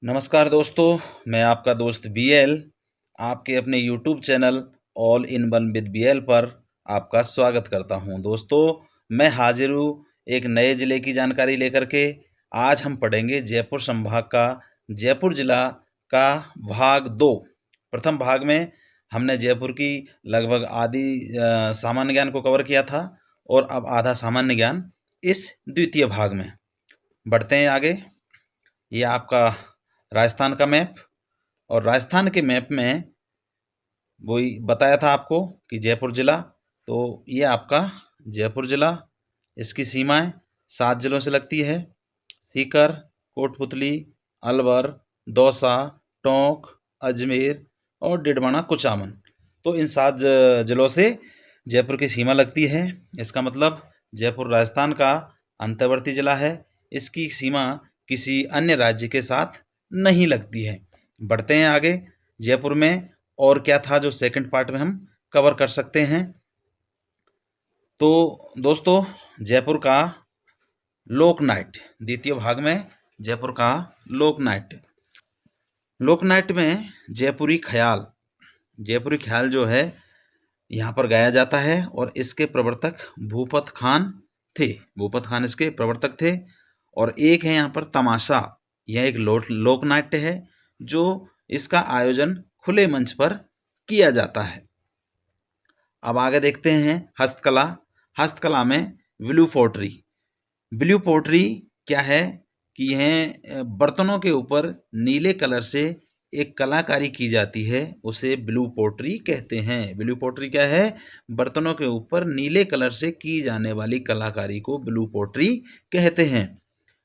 नमस्कार दोस्तों, मैं आपका दोस्त बीएल आपके अपने YouTube channel all in one with BL पर आपका स्वागत करता हूं। दोस्तों, मैं हाजिर हूं एक नए ज़िले की जानकारी लेकर के। आज हम पढ़ेंगे जयपुर संभाग का जयपुर ज़िला का भाग 2। प्रथम भाग में हमने जयपुर की लगभग आधी सामान्य ज्ञान को कवर किया था और अब आधा सामान्य ज्ञान इस द्वितीय भाग में। बढ़ते हैं आगे। ये आपका राजस्थान का मैप, और राजस्थान के मैप में वही बताया था आपको कि जयपुर ज़िला, तो ये आपका जयपुर ज़िला, इसकी सीमाएं 7 ज़िलों से लगती है: सीकर, कोटपुतली, अलवर, दौसा, टोंक, अजमेर और डिडवाना कुचामन। तो इन 7 ज़िलों से जयपुर की सीमा लगती है। इसका मतलब जयपुर राजस्थान का अंतर्वर्ती ज़िला है। इसकी सीमा किसी अन्य राज्य के साथ नहीं लगती है। बढ़ते हैं आगे। जयपुर में और क्या था जो सेकंड पार्ट में हम कवर कर सकते हैं। तो दोस्तों, जयपुर का लोक नाट्य, द्वितीय भाग में जयपुर का लोक नाट्य। लोक नाट्य में जयपुरी ख्याल जो है यहाँ पर गाया जाता है, और इसके प्रवर्तक भूपत खान थे। भूपत खान इसके प्रवर्तक थे। और एक है यहाँ पर तमाशा, यह एक लोक नाट्य है जो इसका आयोजन खुले मंच पर किया जाता है। अब आगे देखते हैं हस्तकला। हस्तकला में ब्लू पोट्री क्या है कि यह बर्तनों के ऊपर नीले कलर से एक कलाकारी की जाती है, उसे ब्लू पोट्री कहते हैं। ब्लू पोट्री क्या है? बर्तनों के ऊपर नीले कलर से की जाने वाली कलाकारी को ब्लू पोट्री कहते हैं।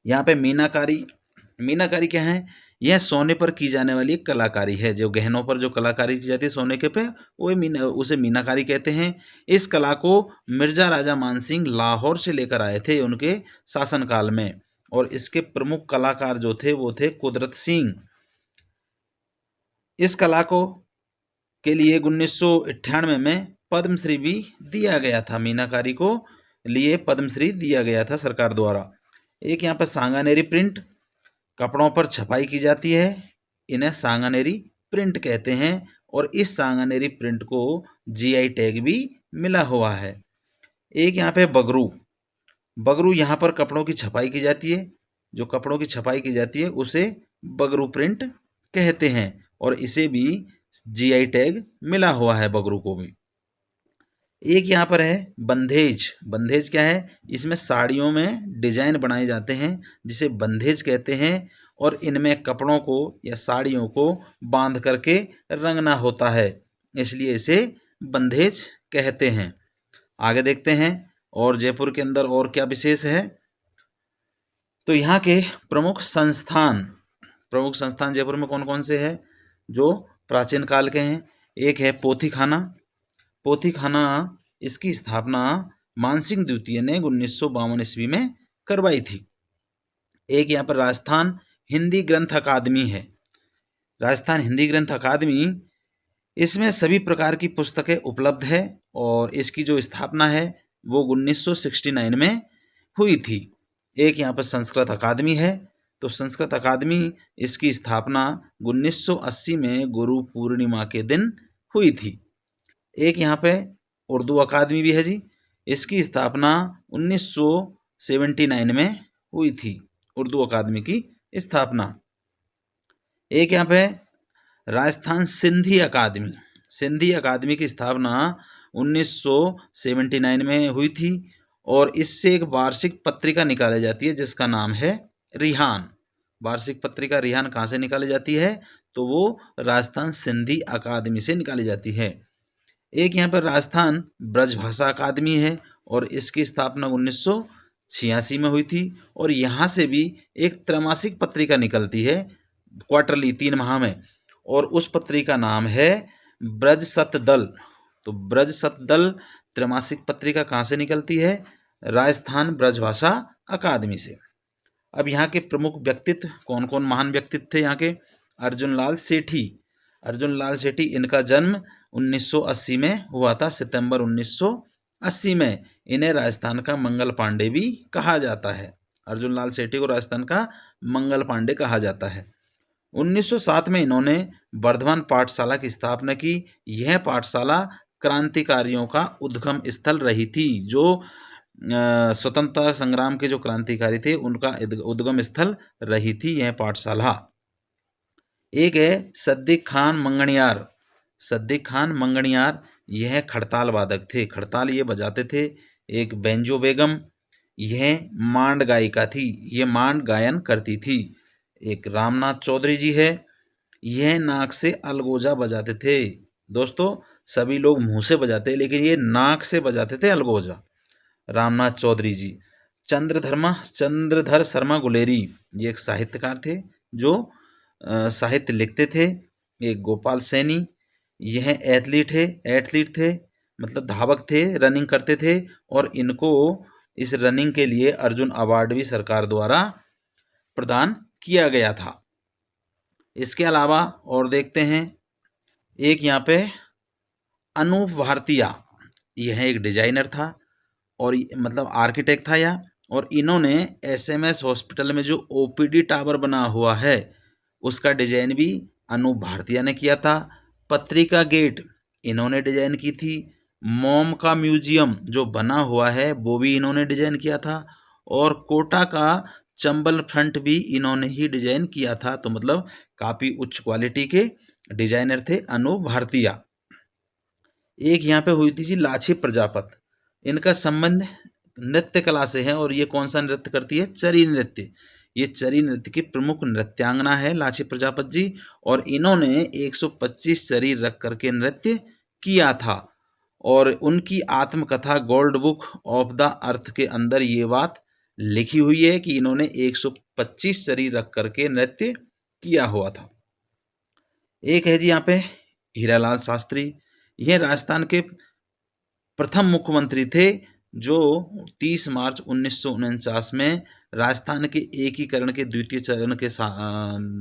यहाँ पे मीनाकारी क्या है? यह सोने पर की जाने वाली एक कलाकारी है। जो गहनों पर जो कलाकारी की जाती है सोने के पे, वो उसे मीनाकारी कहते हैं। इस कला को मिर्जा राजा मानसिंह लाहौर से लेकर आए थे उनके शासनकाल में, और इसके प्रमुख कलाकार जो थे वो थे कुदरत सिंह। इस कला को के लिए 1998 में पद्मश्री भी दिया गया था। मीनाकारी को लिए पद्मश्री दिया गया था सरकार द्वारा। एक यहाँ पर सांगानेरी प्रिंट, कपड़ों पर छपाई की जाती है, इन्हें सांगानेरी प्रिंट कहते हैं, और इस सांगानेरी प्रिंट को जीआई टैग भी मिला हुआ है। एक यहाँ पे बगरू यहाँ पर कपड़ों की छपाई की जाती है। जो कपड़ों की छपाई की जाती है उसे बगरू प्रिंट कहते हैं, और इसे भी जीआई टैग मिला हुआ है, बगरू को भी। एक यहाँ पर है बंधेज क्या है? इसमें साड़ियों में डिजाइन बनाए जाते हैं जिसे बंधेज कहते हैं, और इनमें कपड़ों को या साड़ियों को बांध करके रंगना होता है, इसलिए इसे बंधेज कहते हैं। आगे देखते हैं और जयपुर के अंदर और क्या विशेष है। तो यहाँ के प्रमुख संस्थान जयपुर में कौन कौन से हैं जो प्राचीन काल के हैं। एक है पोथी खाना, इसकी स्थापना मानसिंह द्वितीय ने 1952 ईस्वी में करवाई थी। एक यहाँ पर राजस्थान हिंदी ग्रंथ अकादमी है। राजस्थान हिंदी ग्रंथ अकादमी, इसमें सभी प्रकार की पुस्तकें उपलब्ध है, और इसकी जो स्थापना है वो 1969 में हुई थी। एक यहाँ पर संस्कृत अकादमी है। तो संस्कृत अकादमी, इसकी स्थापना 1980 में गुरु पूर्णिमा के दिन हुई थी। एक यहाँ पे उर्दू अकादमी भी है जी। इसकी स्थापना 1979 में हुई थी, उर्दू अकादमी की स्थापना। एक यहाँ पे राजस्थान सिंधी अकादमी की स्थापना 1979 में हुई थी, और इससे एक वार्षिक पत्रिका निकाली जाती है जिसका नाम है रिहान। वार्षिक पत्रिका रिहान कहाँ से निकाली जाती है? तो वो राजस्थान सिंधी अकादमी से निकाली जाती है। एक यहाँ पर राजस्थान ब्रजभाषा अकादमी है, और इसकी स्थापना 1986 में हुई थी, और यहाँ से भी एक त्रैमासिक पत्रिका निकलती है क्वार्टरली 3 माह में, और उस पत्रिका नाम है ब्रज सतदल। तो ब्रज सतदल त्रैमासिक पत्रिका कहाँ से निकलती है? राजस्थान ब्रजभाषा अकादमी से। अब यहाँ के प्रमुख व्यक्तित्व कौन कौन महान व्यक्तित्व थे यहाँ के? अर्जुन लाल सेठी, इनका जन्म 1980 में हुआ था, सितंबर 1980 में। इन्हें राजस्थान का मंगल पांडे भी कहा जाता है। अर्जुन लाल सेठी को राजस्थान का मंगल पांडे कहा जाता है। 1907 में इन्होंने वर्धमान पाठशाला की स्थापना की। यह पाठशाला क्रांतिकारियों का उद्गम स्थल रही थी। जो स्वतंत्रता संग्राम के जो क्रांतिकारी थे उनका उद्गम स्थल रही थी यह पाठशाला। एक है सद्दीक खान मंगनियार। सद्दीक खान मंगनियार यह खड़ताल वादक थे, खड़ताल ये बजाते थे। एक बेंजो बेगम, यह मांड गायिका थी, ये मांड गायन करती थी। एक रामनाथ चौधरी जी है, यह नाक से अलगोजा बजाते थे। दोस्तों सभी लोग मुंह से बजाते लेकिन ये नाक से बजाते थे अलगोजा, रामनाथ चौधरी जी। चंद्रधर शर्मा गुलेरी, ये एक साहित्यकार थे जो साहित्य लिखते थे। एक गोपाल सैनी, यह एथलीट थे, मतलब धावक थे, रनिंग करते थे और इनको इस रनिंग के लिए अर्जुन अवार्ड भी सरकार द्वारा प्रदान किया गया था। इसके अलावा और देखते हैं, एक यहाँ पे अनूप भारतीया, यह एक डिजाइनर था और मतलब आर्किटेक्ट था यह, और इन्होंने एसएमएस हॉस्पिटल में जो ओपीडी टावर बना हुआ है उसका डिजाइन भी अनूप भारतीया ने किया था। पत्रिका गेट इन्होंने डिजाइन की थी। मोम का म्यूजियम जो बना हुआ है वो भी इन्होंने डिजाइन किया था। और कोटा का चंबल फ्रंट भी इन्होंने ही डिजाइन किया था। तो मतलब काफी उच्च क्वालिटी के डिजाइनर थे अनूप भारतीया। एक यहाँ पे हुई थी जी लाछी प्रजापत, इनका संबंध नृत्य कला से है और ये कौन सा नृत्य करती है? चरी नृत्य। ये चरी नृत्य की प्रमुख नृत्यांगना है लाछी प्रजापत जी, और इन्होंने 125 चरी रख करके नृत्य किया था। और उनकी आत्मकथा gold book of the earth के अंदर ये बात लिखी हुई है कि इन्होंने 125 चरी रख करके नृत्य किया हुआ था। एक है जी यहाँ पे हीरालाल शास्त्री, यह राजस्थान के प्रथम मुख्यमंत्री थे जो 30 मार्च 1949 में राजस्थान के एकीकरण के द्वितीय चरण के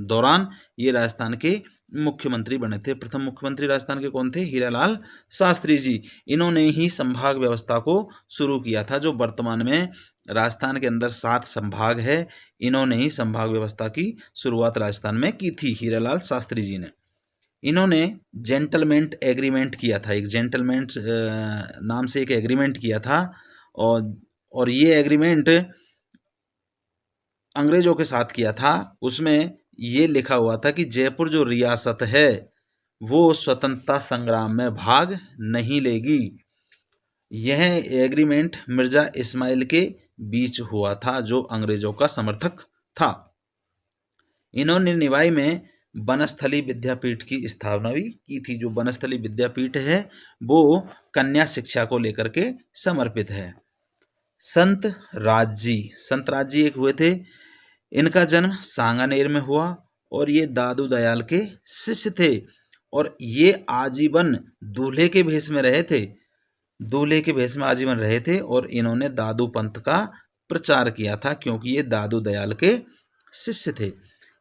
दौरान ये राजस्थान के मुख्यमंत्री बने थे। प्रथम मुख्यमंत्री राजस्थान के कौन थे? हीरालाल शास्त्री जी। इन्होंने ही संभाग व्यवस्था को शुरू किया था। जो वर्तमान में राजस्थान के अंदर 7 संभाग है, इन्होंने ही संभाग व्यवस्था की शुरुआत राजस्थान में की थी, हीरालाल शास्त्री जी ने। इन्होंने जेंटलमेंट एग्रीमेंट किया था, एक जेंटलमेंट नाम से एक एग्रीमेंट किया था, और ये एग्रीमेंट अंग्रेजों के साथ किया था। उसमें ये लिखा हुआ था कि जयपुर जो रियासत है वो स्वतंत्रता संग्राम में भाग नहीं लेगी। यह एग्रीमेंट मिर्जा इस्माइल के बीच हुआ था जो अंग्रेजों का समर्थक था। इन्होंने निवाई में बनस्थली विद्यापीठ की स्थापना भी की थी। जो बनस्थली विद्यापीठ है वो कन्या शिक्षा को लेकर के समर्पित है। संत राज जी एक हुए थे। इनका जन्म सांगानेर में हुआ और ये दादू दयाल के शिष्य थे और ये आजीवन दूल्हे के भेष में रहे थे। दूल्हे के भेष में आजीवन रहे थे और इन्होंने दादू पंथ का प्रचार किया था क्योंकि ये दादू दयाल के शिष्य थे।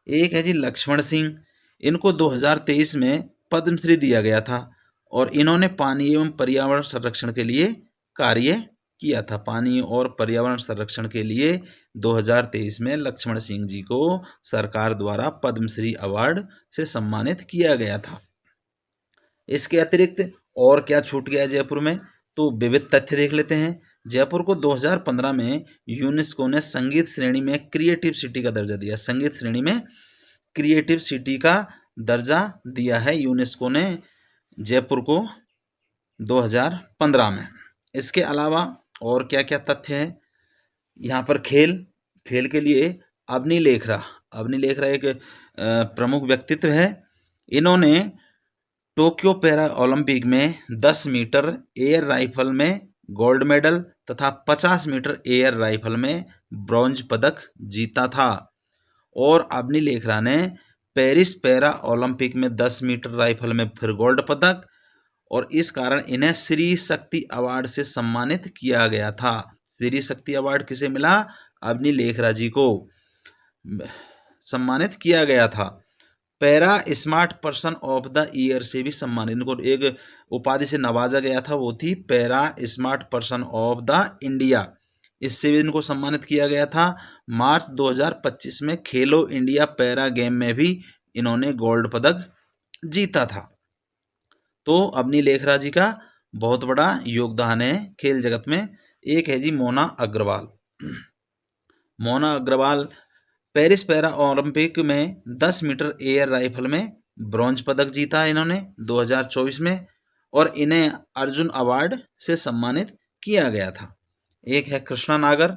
एक है जी लक्ष्मण सिंह, इनको 2023 में पद्मश्री दिया गया था और इन्होंने पानी एवं पर्यावरण संरक्षण के लिए कार्य किया था। पानी और पर्यावरण संरक्षण के लिए 2023 में लक्ष्मण सिंह जी को सरकार द्वारा पद्मश्री अवार्ड से सम्मानित किया गया था। इसके अतिरिक्त और क्या छूट गया जयपुर में, तो विविध तथ्य देख लेते हैं। जयपुर को 2015 में यूनेस्को ने संगीत श्रेणी में क्रिएटिव सिटी का दर्जा दिया। संगीत श्रेणी में क्रिएटिव सिटी का दर्जा दिया है यूनेस्को ने जयपुर को 2015 में। इसके अलावा और क्या क्या तथ्य हैं यहाँ पर? खेल के लिए अवनी लेखरा एक प्रमुख व्यक्तित्व है। इन्होंने टोक्यो पैरा ओलंपिक में 10 मीटर एयर राइफल में गोल्ड मेडल तथा 50 मीटर एयर राइफल में ब्रॉन्ज पदक जीता था। और अवनी लेखरा ने पेरिस पैरा ओलंपिक में 10 मीटर राइफल में फिर गोल्ड पदक, और इस कारण इन्हें श्री शक्ति अवार्ड से सम्मानित किया गया था। श्री शक्ति अवार्ड किसे मिला? अवनी लेखरा जी को सम्मानित किया गया था। Para smart person of the year से भी सम्मानित, इनको एक उपाधि से नवाजा गया था, वो थी para smart person of the India, इससे भी इनको सम्मानित किया गया था। मार्च 2025 में खेलो इंडिया पैरा गेम में भी इन्होंने गोल्ड पदक जीता था। तो अवनी लेखरा जी का बहुत बड़ा योगदान है खेल जगत में। एक है जी Mona Agarwal. Mona Agarwal Paris para Olympic में 10 मीटर एयर राइफल में ब्रॉन्ज पदक जीता है इन्होंने 2024 में, और इन्हें अर्जुन अवार्ड से सम्मानित किया गया था। एक है कृष्णा नागर।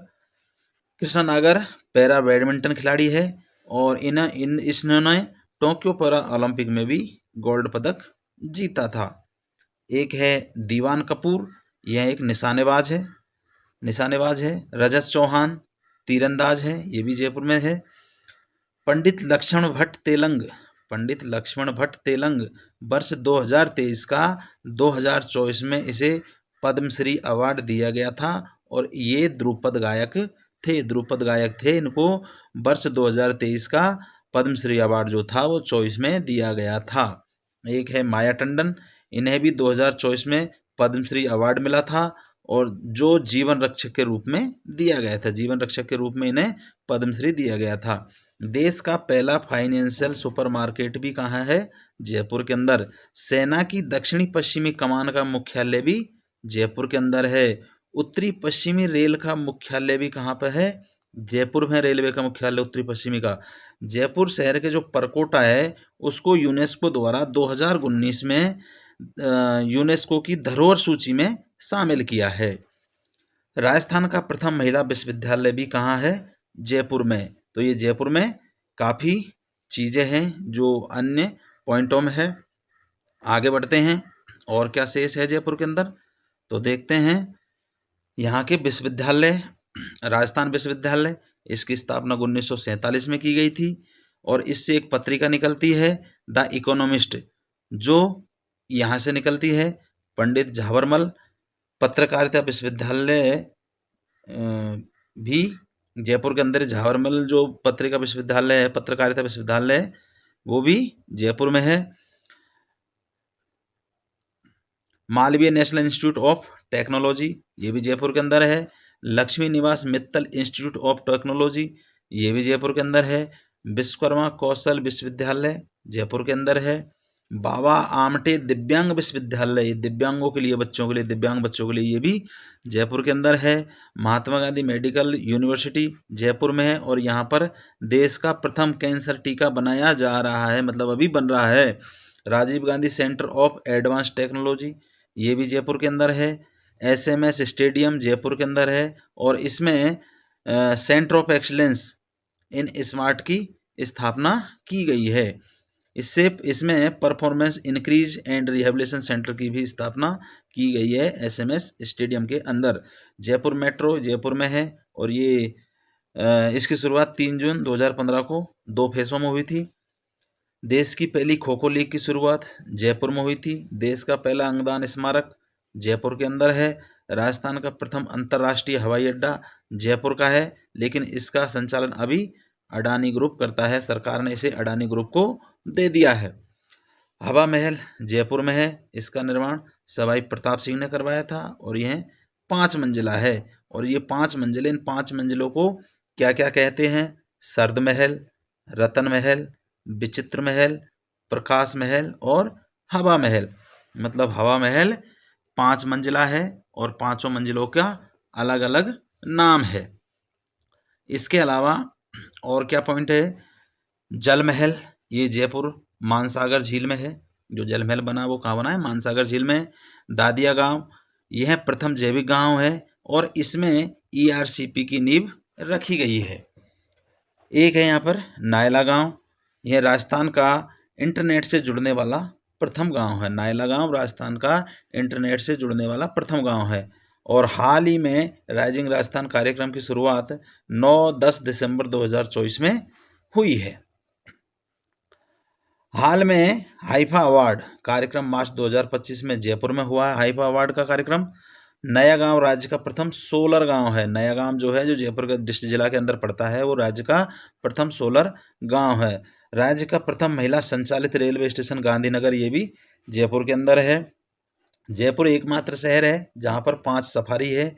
कृष्णा नागर पैरा बैडमिंटन खिलाड़ी है और इन्होंने टोक्यो पैरा ओलंपिक में भी गोल्ड पदक जीता था। एक है दीवान कपूर, यह एक निशानेबाज है। रजत चौहान तीरंदाज है, ये भी जयपुर में है। पंडित लक्ष्मण भट्ट तेलंग वर्ष 2023 का 2024 में इसे पद्मश्री अवार्ड दिया गया था, और ये ध्रुपद गायक थे। इनको वर्ष 2023 का पद्मश्री अवार्ड जो था वो 24 में दिया गया था। एक है माया टंडन, इन्हें भी 2024 में पद्मश्री अवार्ड मिला था, और जो जीवन रक्षक के रूप में दिया गया था, जीवन रक्षक के रूप में इन्हें पद्मश्री दिया गया था। देश का पहला फाइनेंशियल सुपरमार्केट भी कहाँ है? जयपुर के अंदर। सेना की दक्षिणी पश्चिमी कमान का मुख्यालय भी जयपुर के अंदर है। उत्तरी पश्चिमी रेल का मुख्यालय भी कहाँ पर है? जयपुर में। रेलवे का मुख्यालय उत्तरी पश्चिमी का। जयपुर शहर के जो परकोटा है उसको यूनेस्को द्वारा 2019 में यूनेस्को की धरोहर सूची में शामिल किया है। राजस्थान का प्रथम महिला विश्वविद्यालय भी कहाँ है? जयपुर में। तो ये जयपुर में काफ़ी चीज़ें हैं जो अन्य पॉइंटों में है। आगे बढ़ते हैं, और क्या शेष है जयपुर के अंदर, तो देखते हैं। यहाँ के विश्वविद्यालय, राजस्थान विश्वविद्यालय, इसकी स्थापना 1947 में की गई थी, और इससे एक पत्रिका निकलती है द इकोनॉमिस्ट, जो यहाँ से निकलती है। पंडित झावरमल पत्रकारिता विश्वविद्यालय भी जयपुर के अंदर, झावरमल जो पत्रिका विश्वविद्यालय है, पत्रकारिता विश्वविद्यालय, वो भी जयपुर में है। Malviya national institute of technology, ये भी जयपुर के अंदर है। लक्ष्मी निवास मित्तल इंस्टीट्यूट ऑफ टेक्नोलॉजी, ये भी जयपुर के अंदर है। विश्वकर्मा कौशल विश्वविद्यालय जयपुर के अंदर है। बाबा आमटे दिव्यांग विश्वविद्यालय, दिव्यांगों के लिए, बच्चों के लिए, दिव्यांग बच्चों के लिए, ये भी जयपुर के अंदर है। महात्मा गांधी मेडिकल यूनिवर्सिटी जयपुर में है, और यहाँ पर देश का प्रथम कैंसर टीका बनाया जा रहा है, मतलब अभी बन रहा है। Rajiv Gandhi centre of advance technology, ये भी जयपुर के अंदर है। SMS स्टेडियम जयपुर के अंदर है, और इसमें centre of excellence in smart की स्थापना की गई है। इसमें performance increase and rehabilitation centre की भी स्थापना की गई है SMS स्टेडियम के अंदर। जयपुर मेट्रो जयपुर में है, और ये इसकी शुरुआत 3 जून 2015 को 2 फेसों में हुई थी। देश की पहली खो खो लीग की शुरुआत जयपुर में हुई थी। देश का पहला अंगदान स्मारक जयपुर के अंदर है। राजस्थान का प्रथम अंतर्राष्ट्रीय हवाई अड्डा जयपुर का है, लेकिन इसका संचालन अभी अडानी ग्रुप करता है। सरकार ने इसे अडानी ग्रुप को दे दिया है। हवा महल जयपुर में है, इसका निर्माण सवाई प्रताप सिंह ने करवाया था, और यह 5 मंजिला है। और ये 5 मंजिलें, इन 5 मंजिलों को क्या क्या कहते हैं? सर्द महल, रतन महल, विचित्र महल, प्रकाश महल और हवा महल। मतलब हवा महल 5 मंजिला है, और 5 मंजिलों का अलग अलग नाम है। इसके अलावा और क्या पॉइंट है? जल महल, ये जयपुर मानसागर झील में है। जो जल महल बना वो कहाँ बना है? मानसागर झील में। दादिया गांव, यह प्रथम जैविक गांव है, और इसमें ERCP की नींव रखी गई है। एक है यहाँ पर नायला गांव, यह राजस्थान का इंटरनेट से जुड़ने वाला प्रथम गांव है। नायला गांव राजस्थान का इंटरनेट से जुड़ने वाला प्रथम गांव है, और हाल ही में राइजिंग राजस्थान कार्यक्रम की शुरुआत 9-10 दिसंबर 2024 में हुई है। हाल में हाइफा अवार्ड कार्यक्रम मार्च 2025 में जयपुर में हुआ है। हाइफा अवार्ड का कार्यक्रम। नया गांव राज्य का प्रथम सोलर गांव है। नया गांव जो है, जो जयपुर के डिस्ट्रिक्ट जिला के अंदर पड़ता है, वो राज्य का प्रथम सोलर गांव है। राज्य का प्रथम महिला संचालित रेलवे स्टेशन गांधीनगर, ये भी जयपुर के अंदर है। जयपुर एकमात्र शहर है जहाँ पर 5 सफारी है।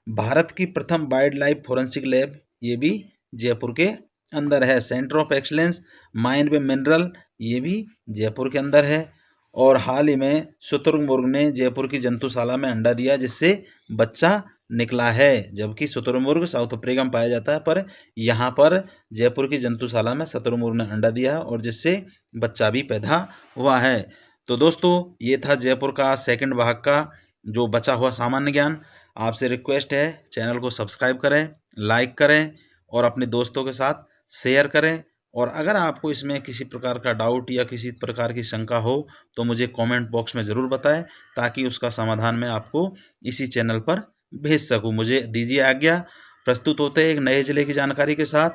भारत की प्रथम वाइल्ड लाइफ फोरेंसिक लैब, ये भी जयपुर के अंदर है। सेंटर ऑफ एक्सलेंस माइन व मिनरल, ये भी जयपुर के अंदर है। और हाल ही में शुतुरमुर्ग ने जयपुर की जंतुशाला में अंडा दिया, जिससे बच्चा निकला है। जबकि शुतुरमुर्ग साउथ अफ्रीका में पाया जाता है, पर यहाँ पर जयपुर की जंतुशाला में शुतुरमुर्ग ने अंडा दिया और जिससे बच्चा भी पैदा हुआ है। तो दोस्तों, ये था जयपुर का सेकंड भाग का जो बचा हुआ सामान्य ज्ञान। आपसे रिक्वेस्ट है, चैनल को सब्सक्राइब करें, लाइक करें और अपने दोस्तों के साथ शेयर करें। और अगर आपको इसमें किसी प्रकार का डाउट या किसी प्रकार की शंका हो तो मुझे कमेंट बॉक्स में ज़रूर बताएं, ताकि उसका समाधान मैं आपको इसी चैनल पर भेज सकूं। मुझे दीजिए आज्ञा। प्रस्तुत होते हैं एक नए जिले की जानकारी के साथ।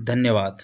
धन्यवाद।